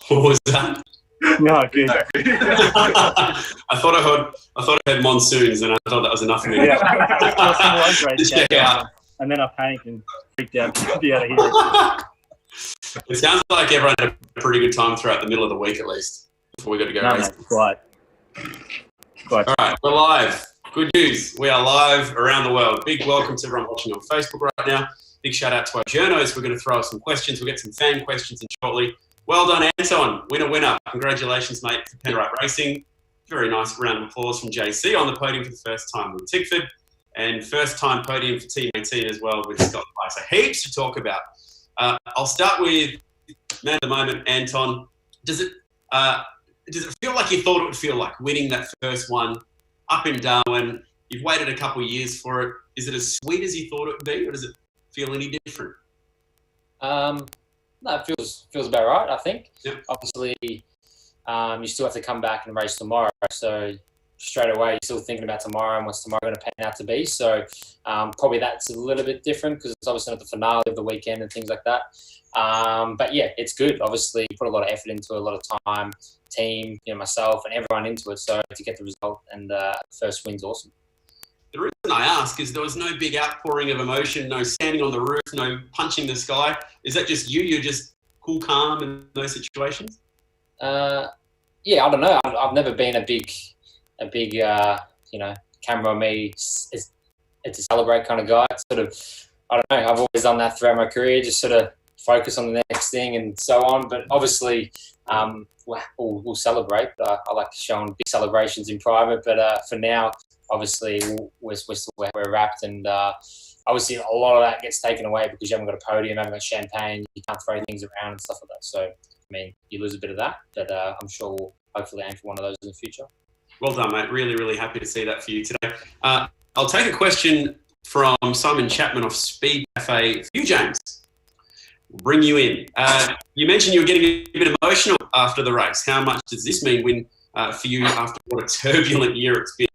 What was that? No, good. I thought I heard monsoons, and I thought that was enough for me. Yeah, check out. And then I panicked and freaked out to be out of here. It sounds like everyone had a pretty good time throughout the middle of the week, at least, before we got to go racing. Quite. All right, we're live. Good news. We are live around the world. Big welcome to everyone watching on Facebook right now. Big shout out to our journos. We're going to throw some questions. We'll get some fan questions in shortly. Well done, Anton. Winner. Congratulations, mate, for Penrite Racing. Very nice round of applause from JC on the podium for the first time with Tickford. And first time podium for Team 18 as well with Scott Pye. So heaps to talk about. I'll start with, man at the moment, Anton. Does it feel like you thought it would feel like winning that first one up in Darwin? You've waited a couple of years for it. Is it as sweet as you thought it would be, or does it feel any different? No, it feels about right, I think. Yep. Obviously, you still have to come back and race tomorrow. So straight away, you're still thinking about tomorrow and what's tomorrow going to pan out to be. So probably that's a little bit different because it's obviously not the finale of the weekend and things like that. But yeah, it's good. Obviously, put a lot of effort into it, a lot of time, team, myself and everyone into it. So to get the result and first win's awesome. The reason I ask is there was no big outpouring of emotion, no standing on the roof, no punching the sky. Is that just you? You're just cool, calm in those situations? Yeah, I don't know. I've never been a big camera on me it's a celebrate kind of guy. Sort of, I don't know. I've always done that throughout my career. Just sort of focus on the next thing and so on. But obviously, we'll celebrate. I like showing big celebrations in private. But for now, obviously, we're still where we're wrapped, and obviously a lot of that gets taken away because you haven't got a podium, haven't got champagne, you can't throw things around and stuff like that. So, I mean, you lose a bit of that, but I'm sure we'll hopefully aim for one of those in the future. Well done, mate. Really, really happy to see that for you today. I'll take a question from Simon Chapman of Speed Cafe. For you, James, we'll bring you in. You mentioned you were getting a bit emotional after the race. How much does this mean for you after what a turbulent year it's been?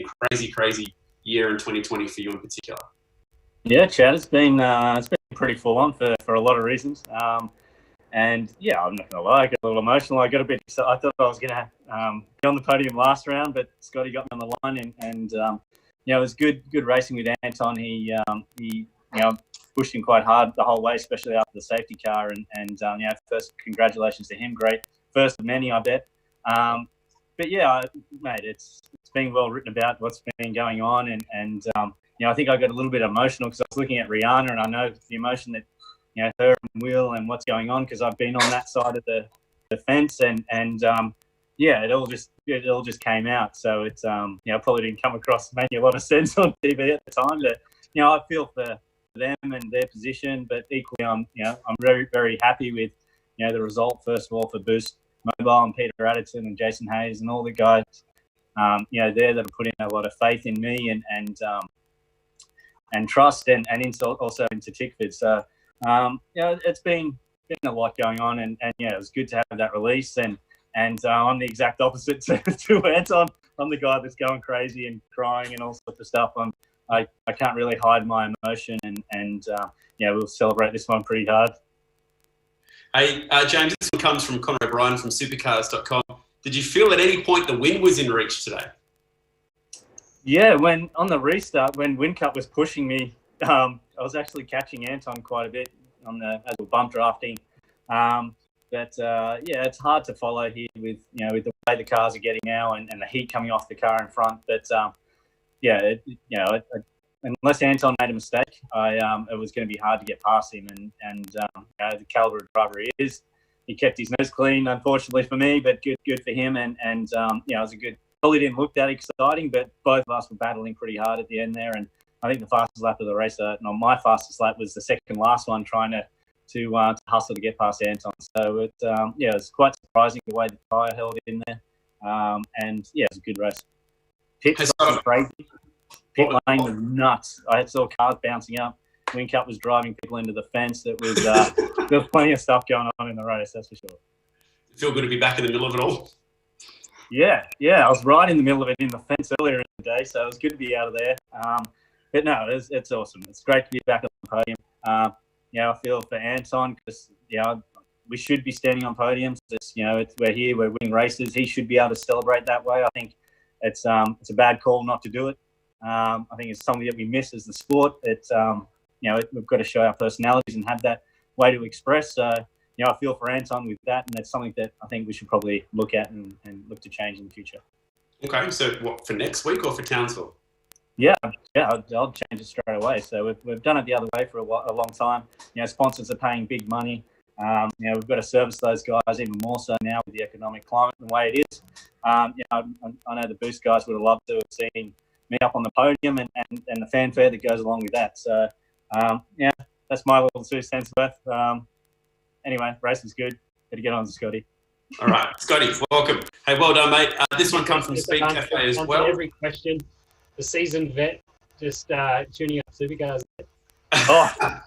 Crazy year in 2020 for you in particular. Yeah, Chad, it's been pretty full on for a lot of reasons. And yeah, I'm not gonna lie, I got a little emotional. I got a bit excited. I thought I was gonna be on the podium last round, but Scotty got me on the line, and it was good racing with Anton. He pushed him quite hard the whole way, especially after the safety car. And first congratulations to him. Great first of many, I bet. But yeah, mate, it's been well written about what's been going on, and I think I got a little but emotional because I was looking at Rihanna, and I know the emotion that her and Will and what's going on because I've been on that side of the fence, and it all just came out. So it's probably didn't come across making a lot of sense on TV at the time, but I feel for them and their position, but equally I'm very, very happy with the result first of all for Boost Mobile and Peter Addison and Jason Hayes and all the guys there that have put in a lot of faith in me and trust and also into Tickford. So it's been a lot going on, and it was good to have that release. And I'm the exact opposite to Anton. I'm the guy that's going crazy and crying and all sorts of stuff. I can't really hide my emotion, and we'll celebrate this one pretty hard. Hey, James, this one comes from Conor O'Brien from Supercars.com. Did you feel at any point the wind was in reach today? Yeah, when on the restart, when Windcup was pushing me, I was actually catching Anton quite a bit as we bump drafting. It's hard to follow here with with the way the cars are getting now and the heat coming off the car in front. But unless Anton made a mistake, it was going to be hard to get past him. And the caliber of driver he is, he kept his nose clean, unfortunately for me, but good for him. And it was a good. Probably didn't look that exciting, but both of us were battling pretty hard at the end there. And I think the fastest lap of the race, my fastest lap was the second last one, trying to hustle to get past Anton. So it was quite surprising the way the tyre held in there. It was a good race. Pit was crazy. Pit lane was nuts. I saw cars bouncing up. Windcup was driving people into the fence. It was there was plenty of stuff going on in the race, that's for sure. Feel good to be back in the middle of it all. Yeah, I was right in the middle of it in the fence earlier in the day, so it was good to be out of there. But no, it's awesome. It's great to be back on the podium. I feel for Anton because we should be standing on podiums. We're here, we're winning races. He should be able to celebrate that way. I think it's a bad call not to do it. I think it's something that we miss as the sport. We've got to show our personalities and have that way to express. I feel for Anton with that, and that's something that I think we should probably look at and look to change in the future. Okay, so what, for next week or for Townsville? Yeah, I'll change it straight away. So we've done it the other way for a long time. Sponsors are paying big money. We've got to service those guys even more so now with the economic climate and the way it is. I know the Boost guys would have loved to have seen me up on the podium and the fanfare that goes along with that. So, that's my little 2 cents worth. Anyway, race was good. Got to get on to Scotty. All right, Scotty, welcome. Hey, well done, mate. This one comes from Speed Cafe as well. Every question, the seasoned vet just tuning up Supercars. Oh,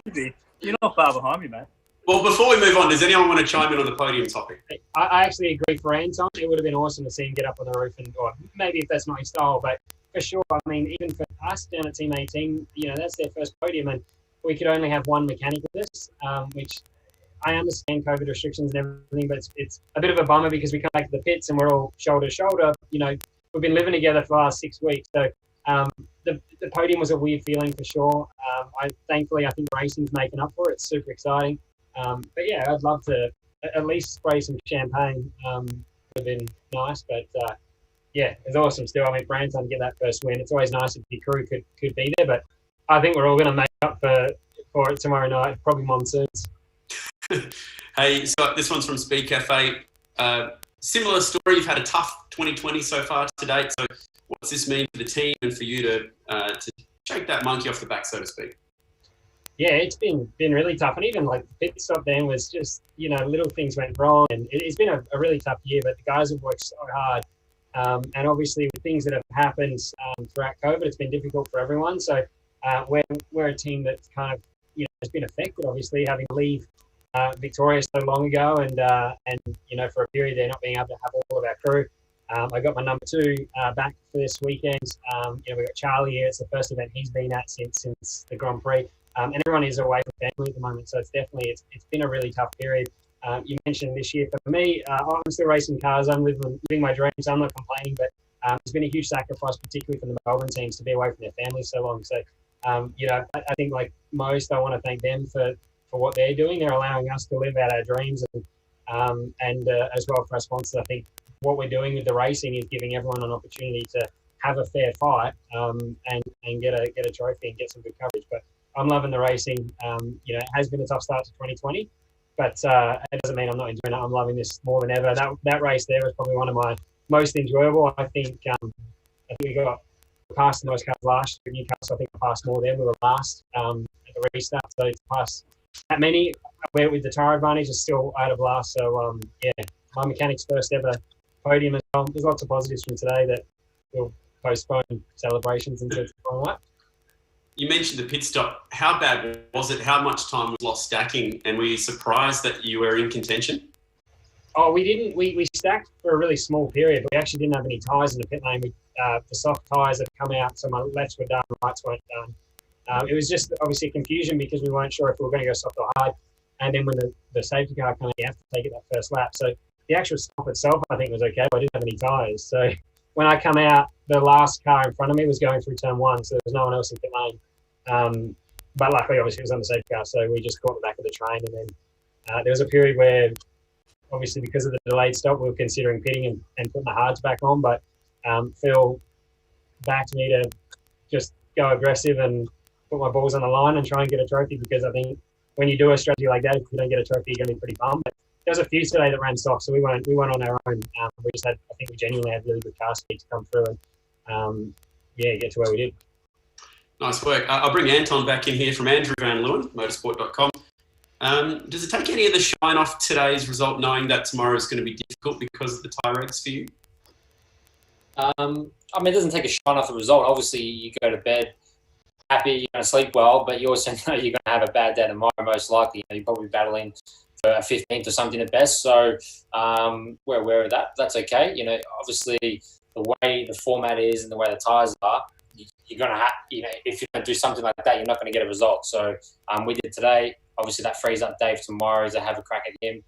easy. You're not far behind me, mate. Well, before we move on, does anyone want to chime in on the podium topic? I actually agree for Anton. It would have been awesome to see him get up on the roof, or maybe if that's not his style, but for sure. I mean, even for us down at Team 18, that's their first podium, and we could only have one mechanic with us, which I understand COVID restrictions and everything, but it's a bit of a bummer because we come back to the pits and we're all shoulder to shoulder. We've been living together for the last 6 weeks, so the podium was a weird feeling for sure. Thankfully, I think racing's making up for it. It's super exciting. But yeah, I'd love to at least spray some champagne. Would have been nice, but it's awesome still. I mean, for Anton to get that first win, it's always nice if the crew could be there, but I think we're all going to make up for it tomorrow night, probably monsoons. Hey, so this one's from Speed Cafe. Similar story. You've had a tough 2020 so far to date. So what does this mean for the team and for you to shake that monkey off the back, so to speak? Yeah, it's been really tough. And even like the pit stop then was just, little things went wrong. And it's been a really tough year, but the guys have worked so hard. And obviously with things that have happened throughout COVID, it's been difficult for everyone. So we're a team that's kind of, has been affected, obviously, having to leave Victoria so long ago. And for a period there, not being able to have all of our crew. I got my number 2 back for this weekend. We've got Charlie here. It's the first event he's been at since the Grand Prix. And everyone is away from family at the moment. So it's been a really tough period. You mentioned this year for me, I'm still racing cars. I'm living my dreams. I'm not complaining, but it's been a huge sacrifice, particularly for the Melbourne teams, to be away from their families so long. So, I think like most, I want to thank them for what they're doing. They're allowing us to live out our dreams and as well for our sponsors. I think what we're doing with the racing is giving everyone an opportunity to have a fair fight and get a trophy and get some good coverage. But I'm loving the racing. It has been a tough start to 2020, but it doesn't mean I'm not enjoying it. I'm loving this more than ever. That race there was probably one of my most enjoyable. I think we got past the most cars last year at Newcastle. I think I passed more than we were last at the restart. So to pass that many with the tyre advantage is still out of last. So my mechanic's first ever podium as well. There's lots of positives from today that will postpone celebrations until tomorrow night. You mentioned the pit stop. How bad was it? How much time was lost stacking? And were you surprised that you were in contention? Oh, we didn't. We stacked for a really small period, but we actually didn't have any tyres in the pit lane. The soft tyres had come out, so my lefts were done, rights weren't done. It was just obviously confusion because we weren't sure if we were going to go soft or hard. And then when the safety car came, you have to take it that first lap. So the actual stop itself, I think, was okay, but I didn't have any tyres. So when I come out, the last car in front of me was going through turn 1, so there was no one else in pit lane. But luckily, obviously, it was on the safety car, so we just caught the back of the train. And then there was a period where, obviously, because of the delayed stop, we were considering pitting and putting the hards back on. But Phil backed me to just go aggressive and put my balls on the line and try and get a trophy, because I think when you do a strategy like that, if you don't get a trophy, you're going to be pretty bummed. But there was a few today that ran soft, so we went on our own. We just had, I think we genuinely had really good car speed to come through and get to where we did. Nice work. I'll bring Anton back in here from Andrew Van Leeuwen, motorsport.com. Does it take any of the shine off today's result, knowing that tomorrow is going to be difficult because of the tyre regs for you? It doesn't take a shine off the result. Obviously, you go to bed happy, you're going to sleep well, but you also know you're going to have a bad day tomorrow, most likely. You're probably battling for a 15th or something at best. So we're aware of that. That's okay. Obviously, the way the format is and the way the tyres are, you're going to have, if you don't do something like that, you're not going to get a result. So we did today. obviously that frees up Dave tomorrow to have a crack at him.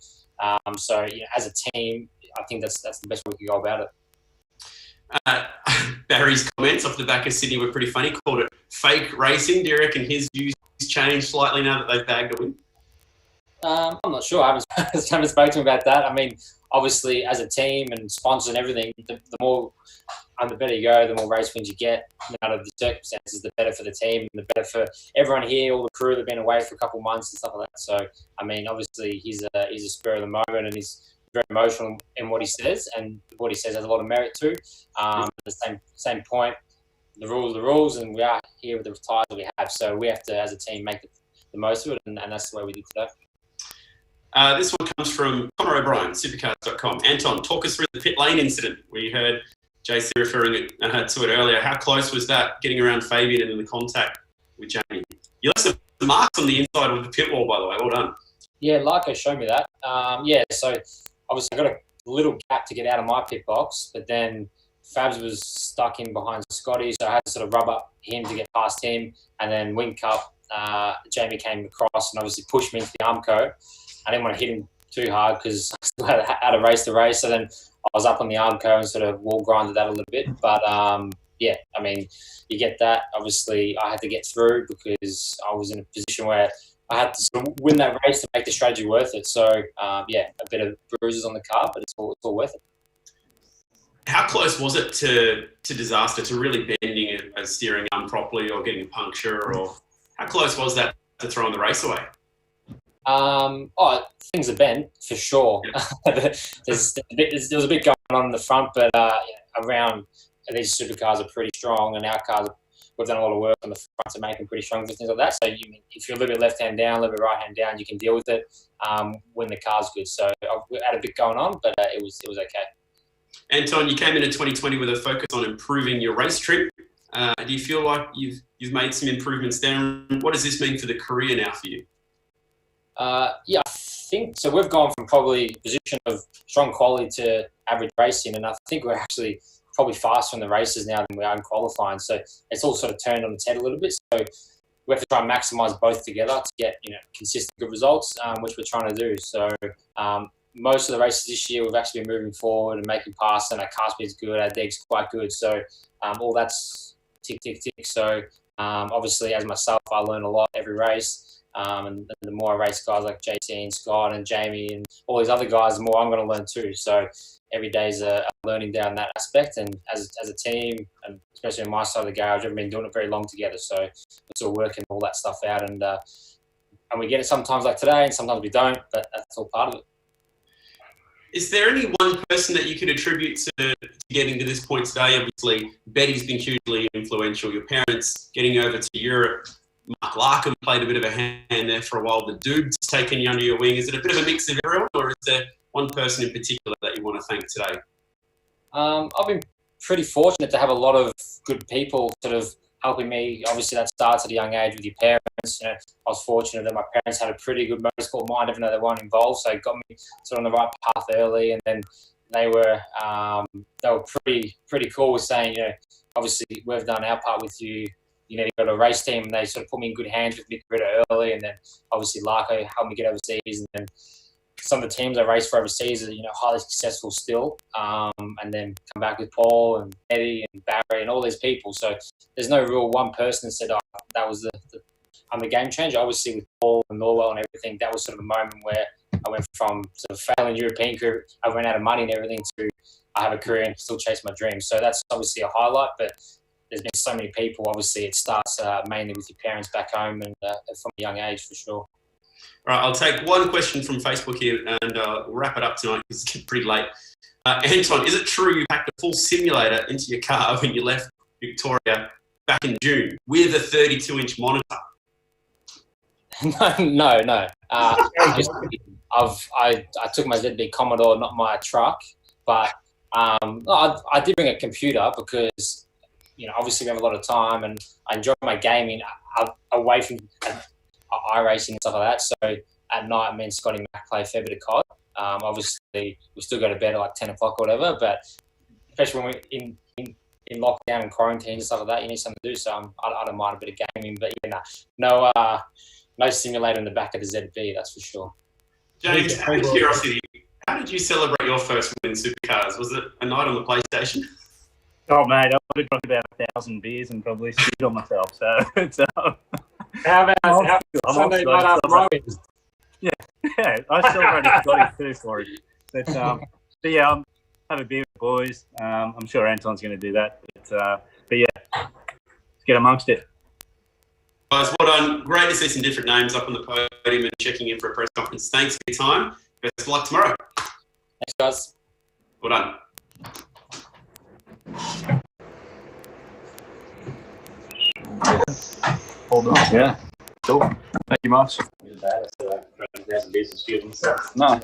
So as a team, I think that's the best way we could go about it. Barry's comments off the back of Sydney were pretty funny. Called it fake racing. Do you reckon his views changed slightly now that they've bagged a win? I'm not sure. I haven't spoken to him about that. I mean, obviously, as a team and sponsors and everything, the more and the better you go, the more race wins you get out of the circumstances, the better for the team and the better for everyone here, all the crew that have been away for a couple of months and stuff like that. So, I mean, obviously, he's a spur of the moment and he's very emotional in what he says, and what he says has a lot of merit too. At the same point, the rules are the rules, and we are here with the tires that we have. So we have to, as a team, make the most of it, and that's the way we did today. This one comes from Connor O'Brien, supercars.com. Anton, talk us through the pit lane incident. We heard JC referring to it earlier. How close was that, getting around Fabian and in the contact with Jamie? You left some marks on the inside of the pit wall, by the way. Well done. Yeah, Larko showed me that. So obviously I got a little gap to get out of my pit box, but then Fabs was stuck in behind Scotty, so I had to sort of rub up him to get past him, and then Wink up. Jamie came across and obviously pushed me into the Armco. I didn't want to hit him too hard because I still had a race to race. So then I was up on the Armco and sort of wall grinded that a little bit. But I mean, you get that. Obviously, I had to get through because I was in a position where I had to sort of win that race to make the strategy worth it. So a bit of bruises on the car, but it's all worth it. How close was it to disaster, to really bending a steering arm properly or getting a puncture? Or how close was that to throwing the race away? Things are bent for sure. Yeah. there was a bit going on in the front, but around these supercars are pretty strong, and our cars, we've done a lot of work on the front to make them pretty strong for things like that. So if you're a little bit left hand down, a little bit right hand down, you can deal with it when the car's good. So we had a bit going on, but it was okay. Anton, you came into 2020 with a focus on improving your race trip. Do you feel like you've made some improvements there? What does this mean for the career now for you? I think so. We've gone from probably a position of strong quality to average racing, and I think we're actually probably faster in the races now than we are in qualifying. So it's all sort of turned on its head a little bit. So we have to try and maximise both together to get consistent good results, which we're trying to do. So most of the races this year we've actually been moving forward and making passes, and our car speed's good, our deg's quite good. So all that's tick. So obviously, as myself, I learn a lot every race. And the more I race guys like JT and Scott and Jamie and all these other guys, the more I'm going to learn too. So every day is a learning down that aspect. And as a team, and especially on my side of the garage, we've been doing it very long together. So it's all working all that stuff out. And we get it sometimes like today, and sometimes we don't, but that's all part of it. Is there any one person that you could attribute to getting to this point today? Obviously, Betty's been hugely influential. Your parents getting over to Europe. Mark Larkham played a bit of a hand there for a while. The Dude's taken you under your wing. Is it a bit of a mix of everyone, or is there one person in particular that you want to thank today? I've been pretty fortunate to have a lot of good people sort of helping me. Obviously, that starts at a young age with your parents. I was fortunate that my parents had a pretty good motorsport mind, even though they weren't involved. So it got me sort of on the right path early, and then they were pretty cool with saying, obviously we've done our part with you. You got a race team, and they sort of put me in good hands with Nick Ritter early, and then obviously Larko helped me get overseas, and then some of the teams I raced for overseas are highly successful still, and then come back with Paul and Eddie and Barry and all these people. So there's no real one person that said, that was the game changer. Obviously with Paul and Norwell and everything, that was sort of a moment where I went from sort of failing European career, I ran out of money and everything, to I have a career and still chase my dreams. So that's obviously a highlight, but there's been so many people. Obviously, it starts mainly with your parents back home and from a young age, for sure. All right, I'll take one question from Facebook here and we'll wrap it up tonight because it's getting pretty late. Anton, is it true you packed a full simulator into your car when you left Victoria back in June with a 32-inch monitor? No. I took my ZB Commodore, not my truck, but I did bring a computer because obviously we have a lot of time, and I enjoy my gaming away from iRacing and stuff like that. So at night, me and Scotty and Mac play a fair bit of COD. Obviously, we still go to bed at like 10 o'clock or whatever, but especially when we're in lockdown and quarantine and stuff like that, you need something to do. So I don't mind a bit of gaming, but no no simulator in the back of the ZB, that's for sure. James, out of curiosity, how did you celebrate your first win in supercars? Was it a night on the PlayStation? Oh, mate, I would have drunk about 1,000 beers and probably shit on myself. So it's How about Sunday night after my win? Yeah, I celebrated Scotty too for it. But yeah, have a beer with the boys. I'm sure Anton's going to do that. But yeah, let's get amongst it. Guys, well done. Great to see some different names up on the podium and checking in for a press conference. Thanks for your time. Best of luck tomorrow. Thanks, guys. Well done. Hold on. Yeah. Cool. Thank you much. No.